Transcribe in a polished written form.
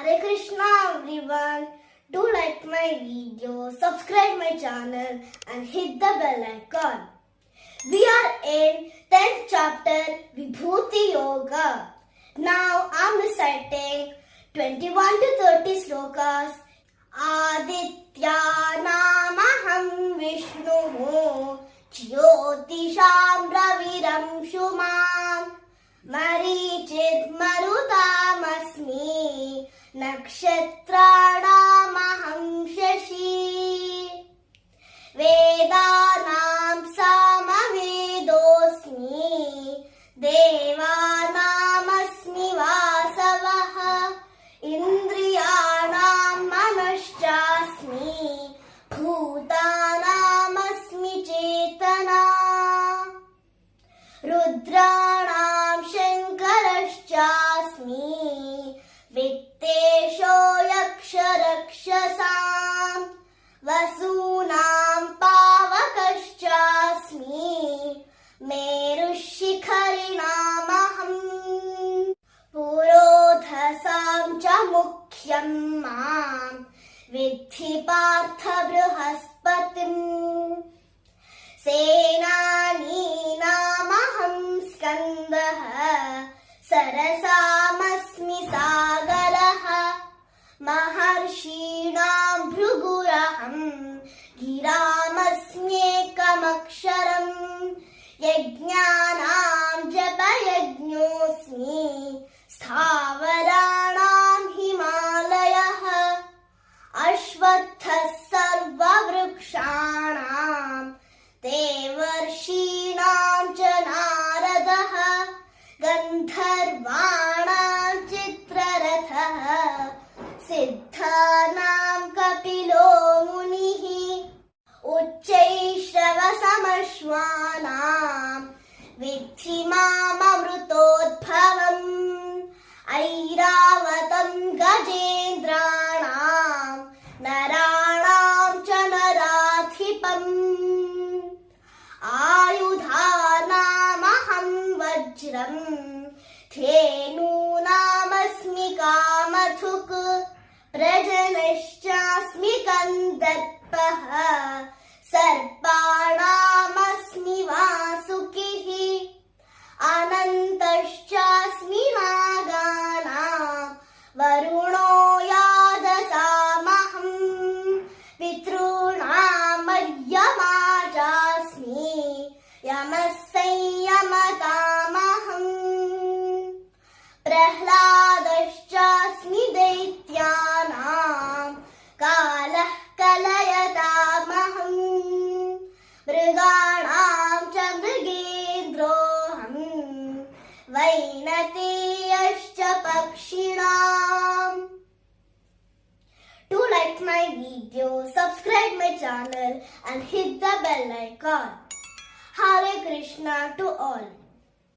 Hare Krishna everyone. Do like my video, subscribe my channel and hit the bell icon. We are in 10th chapter Vibhuti Yoga. Now I am reciting 21 to 30 slokas. Aditya namaham Vishnuhu Jyotisham Raviram Shumam Marichit Marutamasmi Nakshatranamaham Shashi Vedanam Samavedosmi Devanamasmi Vasavaha Indriyanam Manashchasmi Bhutanamasmi Chetana Rudranam Shankarashchasmi Vittesho Yaksharakshasam Vasunam Pavakaschasmi Merushikharinamaham Purodhasam cha mukhyam mam Vidhi Partha Brihaspatim Senani namaham Skandaha Sarasamasmi Sagaraha Maharshinam Bhruguraham Giramasmyekamaksharam Yajnanam Japayajñosmi Sthavaranam Himalayah Ashvathas Sarvavrukshanam Devarshinam cha Naradaha Gandharvanam Chitrarathah Siddhanam Kapilo Munihi Uchchaishravasamaśvanam Vidhi mamamrutodbhavam Airavatam Gajendranam Naranam cha Narathipam Ayudhanamaham Vajram Dhenunam-asmi Kamathuk Prajanashchasmi Kandarpaha Sarpanam-asmi Vasukihi Anantaschasmi Naganam Varuno Yadasamaham Pitrunam-maryamajasmi Yamasayamatamaham Prahladashchasmi Daityanam Kalah Kalayatamaham Mriganam cha Mrigendroham Vainatiyascha Pakshinam. Do like my video, subscribe my channel and hit the bell icon. Hare Krishna to all.